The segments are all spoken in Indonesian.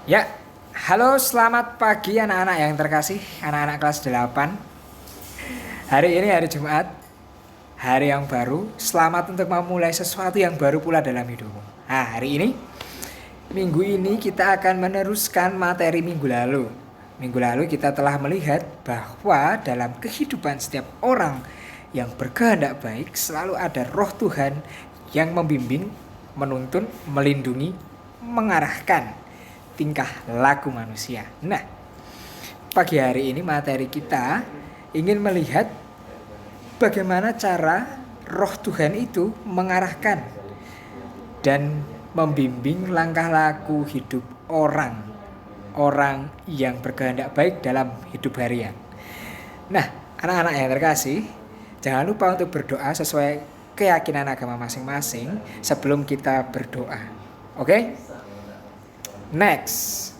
Ya, halo selamat pagi anak-anak yang terkasih, anak-anak kelas 8. Hari ini hari Jumat, hari yang baru. Selamat untuk memulai sesuatu yang baru pula dalam hidupmu. Nah, minggu ini kita akan meneruskan materi minggu lalu. Minggu lalu kita telah melihat bahwa dalam kehidupan setiap orang yang berkehendak baik selalu ada roh Tuhan yang membimbing, menuntun, melindungi, mengarahkan tingkah laku manusia. Nah, pagi hari ini materi kita ingin melihat bagaimana cara roh Tuhan itu mengarahkan dan membimbing langkah laku hidup orang yang berkehendak baik dalam hidup harian. Nah, anak-anak yang terkasih, jangan lupa untuk berdoa sesuai keyakinan agama masing-masing sebelum kita berdoa. Oke? Next.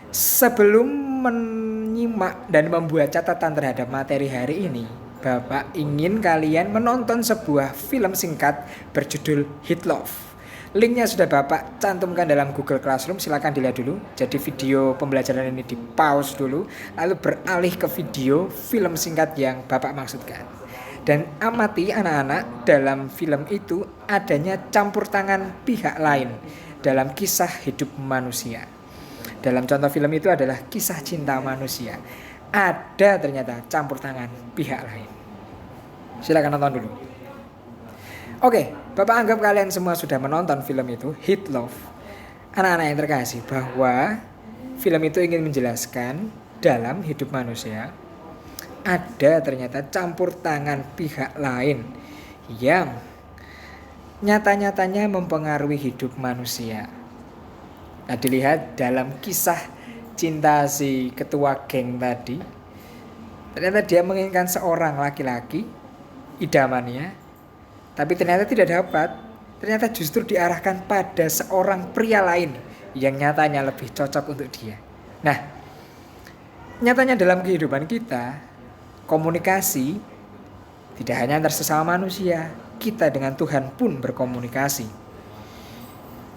Sebelum menyimak dan membuat catatan terhadap materi hari ini, Bapak ingin kalian menonton sebuah film singkat berjudul Hit Love. Linknya sudah Bapak cantumkan dalam Google Classroom, silakan dilihat dulu. Jadi video pembelajaran ini di pause dulu, lalu beralih ke video film singkat yang Bapak maksudkan. Dan amati anak-anak, dalam film itu adanya campur tangan pihak lain dalam kisah hidup manusia. Dalam contoh film itu adalah kisah cinta manusia. Ada ternyata campur tangan pihak lain. Silakan nonton dulu. Oke, Bapak anggap kalian semua sudah menonton film itu, Hit Love. Anak-anak yang terkasih, bahwa film itu ingin menjelaskan dalam hidup manusia ada ternyata campur tangan pihak lain yang nyata-nyatanya mempengaruhi hidup manusia. Nah, dilihat dalam kisah cinta si ketua geng tadi, ternyata dia menginginkan seorang laki-laki idamannya, tapi ternyata tidak dapat. Ternyata justru diarahkan pada seorang pria lain yang nyatanya lebih cocok untuk dia. Nah, nyatanya dalam kehidupan kita, komunikasi tidak hanya antar sesama manusia, kita dengan Tuhan pun berkomunikasi.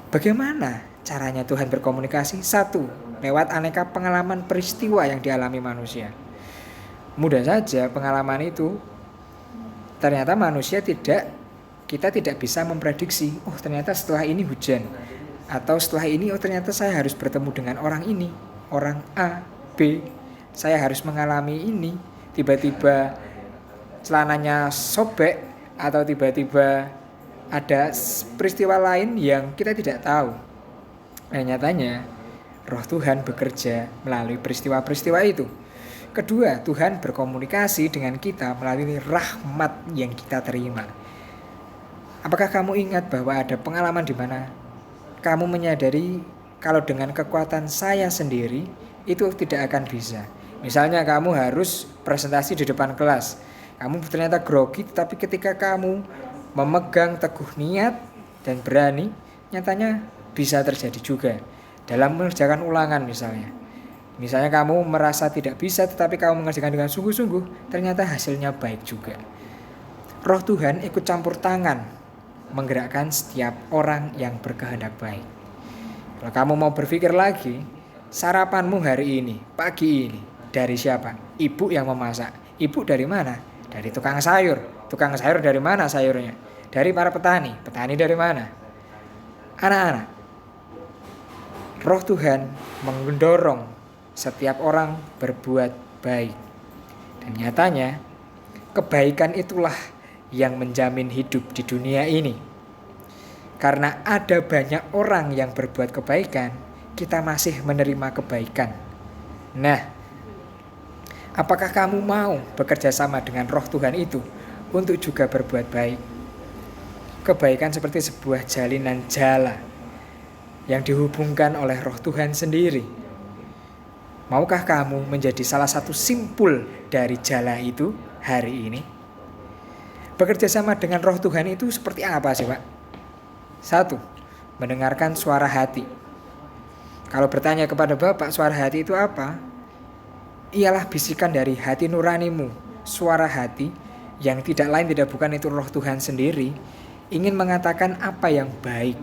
Bagaimana caranya Tuhan berkomunikasi? Satu, lewat aneka pengalaman peristiwa yang dialami manusia. Mudah saja pengalaman itu, ternyata kita tidak bisa memprediksi, oh ternyata setelah ini hujan, atau setelah ini, oh ternyata saya harus bertemu dengan orang ini, orang A, B, saya harus mengalami ini, tiba-tiba celananya sobek, atau tiba-tiba ada peristiwa lain yang kita tidak tahu. Nah, nyatanya roh Tuhan bekerja melalui peristiwa-peristiwa itu. Kedua, Tuhan berkomunikasi dengan kita melalui rahmat yang kita terima. Apakah kamu ingat bahwa ada pengalaman di mana kamu menyadari kalau dengan kekuatan saya sendiri itu tidak akan bisa. Misalnya kamu harus presentasi di depan kelas. Kamu ternyata grogi, tapi ketika kamu memegang teguh niat dan berani, nyatanya bisa terjadi juga. Dalam mengerjakan ulangan misalnya. Misalnya kamu merasa tidak bisa tetapi kamu mengerjakan dengan sungguh-sungguh, ternyata hasilnya baik juga. Roh Tuhan ikut campur tangan menggerakkan setiap orang yang berkehendak baik. Kalau kamu mau berpikir lagi, sarapanmu hari ini, pagi ini, dari siapa? Ibu yang memasak. Ibu dari mana? Dari tukang sayur. Tukang sayur dari mana sayurnya? Dari para petani. Petani dari mana? Anak-anak, roh Tuhan mendorong setiap orang berbuat baik. Dan nyatanya, kebaikan itulah yang menjamin hidup di dunia ini. Karena ada banyak orang yang berbuat kebaikan, kita masih menerima kebaikan. Nah, apakah kamu mau bekerja sama dengan roh Tuhan itu untuk juga berbuat baik? Kebaikan seperti sebuah jalinan jala yang dihubungkan oleh roh Tuhan sendiri. Maukah kamu menjadi salah satu simpul dari jala itu hari ini? Bekerja sama dengan roh Tuhan itu seperti apa sih, Pak? Satu, mendengarkan suara hati. Kalau bertanya kepada Bapak, suara hati itu apa? Ialah bisikan dari hati nuranimu. Suara hati yang tidak lain tidak bukan itu roh Tuhan sendiri, ingin mengatakan apa yang baik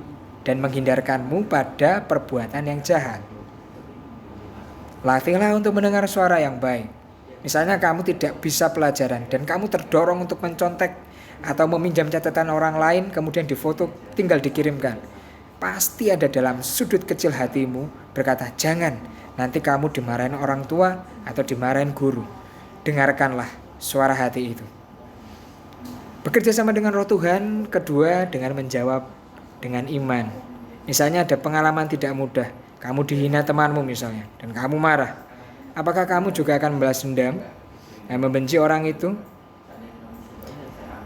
dan menghindarkanmu pada perbuatan yang jahat. Latihlah untuk mendengar suara yang baik. Misalnya kamu tidak bisa pelajaran dan kamu terdorong untuk mencontek atau meminjam catatan orang lain kemudian difoto tinggal dikirimkan. Pasti ada dalam sudut kecil hatimu berkata, jangan, nanti kamu dimarahin orang tua atau dimarahin guru. Dengarkanlah suara hati itu. Bekerja sama dengan Roh Tuhan, kedua dengan menjawab dengan iman. Misalnya ada pengalaman tidak mudah, kamu dihina temanmu misalnya, dan kamu marah. Apakah kamu juga akan membalas dendam dan membenci orang itu?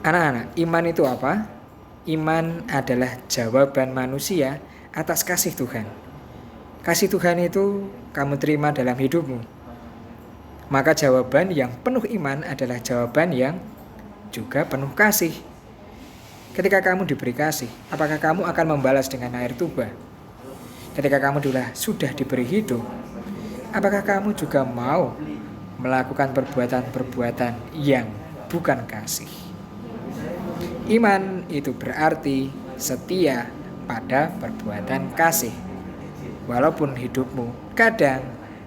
Anak-anak, iman itu apa? Iman adalah jawaban manusia atas kasih Tuhan. Kasih Tuhan itu kamu terima dalam hidupmu. Maka jawaban yang penuh iman adalah jawaban yang juga penuh kasih. Ketika kamu diberi kasih, apakah kamu akan membalas dengan air tuba? Ketika kamu sudah diberi hidup, apakah kamu juga mau melakukan perbuatan-perbuatan yang bukan kasih? Iman itu berarti setia pada perbuatan kasih. Walaupun hidupmu kadang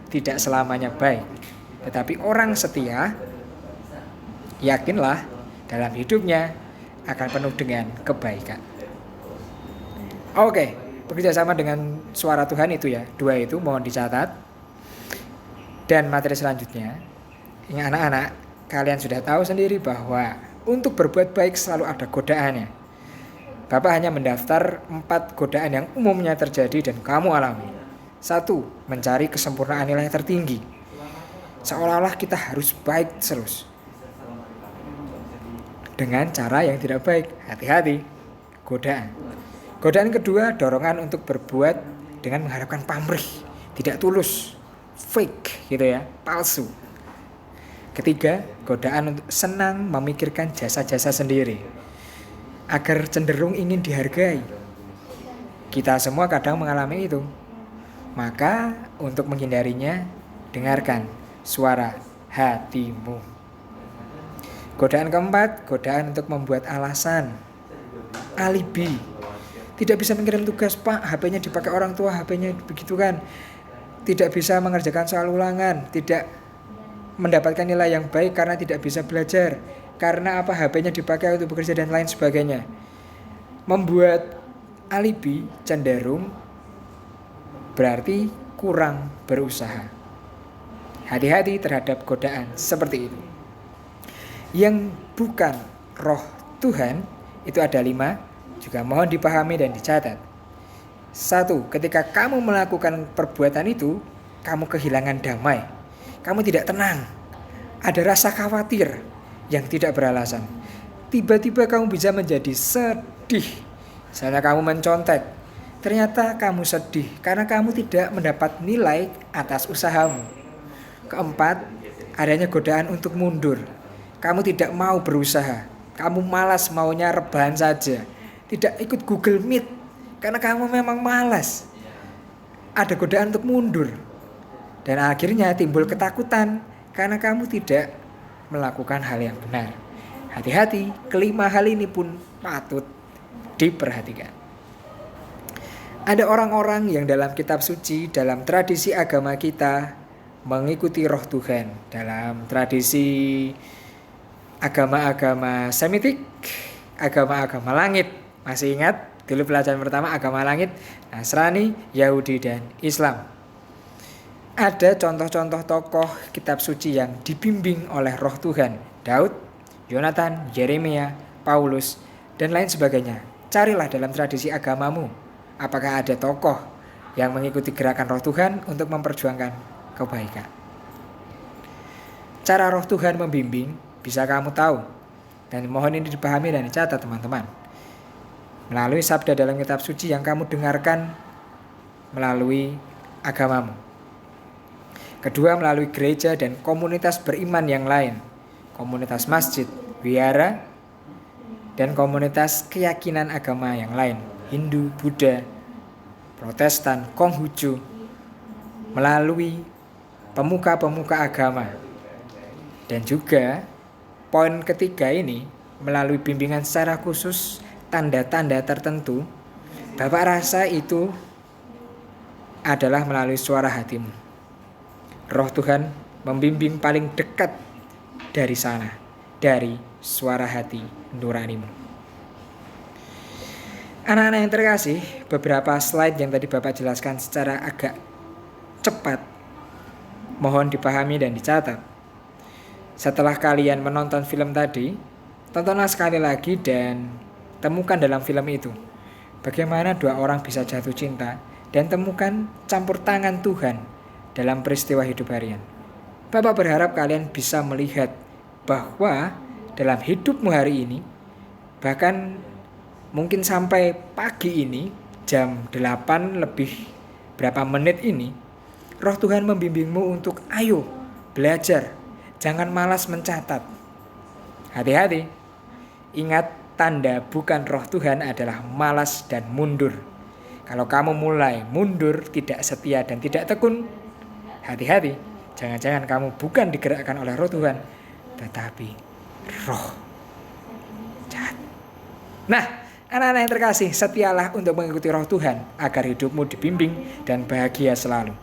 tidak selamanya baik, tetapi orang setia, yakinlah dalam hidupnya akan penuh dengan kebaikan. Oke, bekerja sama dengan suara Tuhan itu ya, 2 itu mohon dicatat. Dan materi selanjutnya, ini anak-anak, kalian sudah tahu sendiri bahwa untuk berbuat baik selalu ada godaannya. Bapak hanya mendaftar 4 godaan yang umumnya terjadi dan kamu alami. 1, mencari kesempurnaan nilai tertinggi. Seolah-olah kita harus baik terus. Dengan cara yang tidak baik, hati-hati, godaan. Godaan kedua, dorongan untuk berbuat dengan mengharapkan pamrih, tidak tulus, fake gitu ya, palsu. Ketiga, godaan untuk senang memikirkan jasa-jasa sendiri, agar cenderung ingin dihargai. Kita semua kadang mengalami itu. Maka untuk menghindarinya, dengarkan suara hatimu. Godaan keempat, godaan untuk membuat alasan, alibi. Tidak bisa mengirim tugas, Pak, HP-nya dipakai orang tua, HP-nya begitu kan. Tidak bisa mengerjakan soal ulangan, tidak mendapatkan nilai yang baik karena tidak bisa belajar. Karena apa, HP-nya dipakai untuk bekerja dan lain sebagainya. Membuat alibi cenderung berarti kurang berusaha. Hati-hati terhadap godaan seperti itu. Yang bukan roh Tuhan itu ada 5, juga mohon dipahami dan dicatat. 1, ketika kamu melakukan perbuatan itu, kamu kehilangan damai, kamu tidak tenang, ada rasa khawatir yang tidak beralasan. Tiba-tiba kamu bisa menjadi sedih. Misalnya kamu mencontek, ternyata kamu sedih karena kamu tidak mendapat nilai atas usahamu. Keempat, adanya godaan untuk mundur. Kamu tidak mau berusaha, kamu malas, maunya rebahan saja, tidak ikut Google Meet karena kamu memang malas. Ada godaan untuk mundur. Dan akhirnya timbul ketakutan karena kamu tidak melakukan hal yang benar. Hati-hati, kelima hal ini pun patut diperhatikan. Ada orang-orang yang dalam kitab suci, dalam tradisi agama kita mengikuti roh Tuhan. Dalam tradisi agama-agama Semitik, agama-agama langit. Masih ingat dulu pelajaran pertama agama langit, Nasrani, Yahudi, dan Islam. Ada contoh-contoh tokoh kitab suci yang dibimbing oleh roh Tuhan. Daud, Yonatan, Yeremia, Paulus, dan lain sebagainya. Carilah dalam tradisi agamamu, apakah ada tokoh yang mengikuti gerakan roh Tuhan untuk memperjuangkan kebaikan. Cara roh Tuhan membimbing bisa kamu tahu, dan mohon ini dipahami dan dicatat teman-teman, melalui sabda dalam kitab suci yang kamu dengarkan melalui agamamu. Kedua, melalui gereja dan komunitas beriman yang lain, komunitas masjid, wihara, dan komunitas keyakinan agama yang lain, Hindu, Buddha, Protestan, Konghucu, melalui pemuka-pemuka agama. Dan juga poin ketiga ini, melalui bimbingan secara khusus, tanda-tanda tertentu, Bapak rasa itu adalah melalui suara hatimu. Roh Tuhan membimbing paling dekat dari sana, dari suara hati nuranimu. Anak-anak yang terkasih, beberapa slide yang tadi Bapak jelaskan secara agak cepat, mohon dipahami dan dicatat. Setelah kalian menonton film tadi, tontonlah sekali lagi dan temukan dalam film itu bagaimana dua orang bisa jatuh cinta, dan temukan campur tangan Tuhan dalam peristiwa hidup harian. Bapak berharap kalian bisa melihat bahwa dalam hidupmu hari ini, bahkan mungkin sampai pagi ini, jam 8 lebih berapa menit ini, Roh Tuhan membimbingmu untuk ayo belajar, jangan malas mencatat. Hati-hati, ingat tanda bukan Roh Tuhan adalah malas dan mundur. Kalau kamu mulai mundur, tidak setia dan tidak tekun, hati-hati, jangan-jangan kamu bukan digerakkan oleh Roh Tuhan, tetapi roh jahat. Nah, anak-anak yang terkasih, setialah untuk mengikuti Roh Tuhan agar hidupmu dibimbing dan bahagia selalu.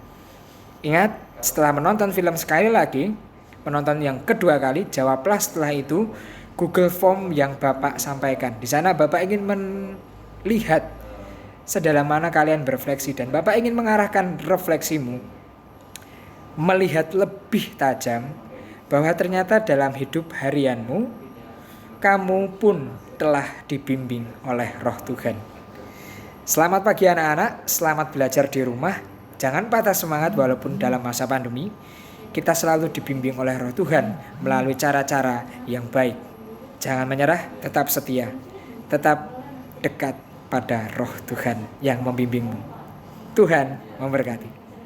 Ingat, setelah menonton film sekali lagi, menonton yang kedua kali, jawablah setelah itu Google Form yang Bapak sampaikan. Di sana Bapak ingin melihat sedalam mana kalian berefleksi, dan Bapak ingin mengarahkan refleksimu melihat lebih tajam bahwa ternyata dalam hidup harianmu kamu pun telah dibimbing oleh Roh Tuhan. Selamat pagi anak-anak, selamat belajar di rumah. Jangan patah semangat walaupun dalam masa pandemi. Kita selalu dibimbing oleh Roh Tuhan melalui cara-cara yang baik. Jangan menyerah, tetap setia, tetap dekat pada Roh Tuhan yang membimbingmu. Tuhan memberkati.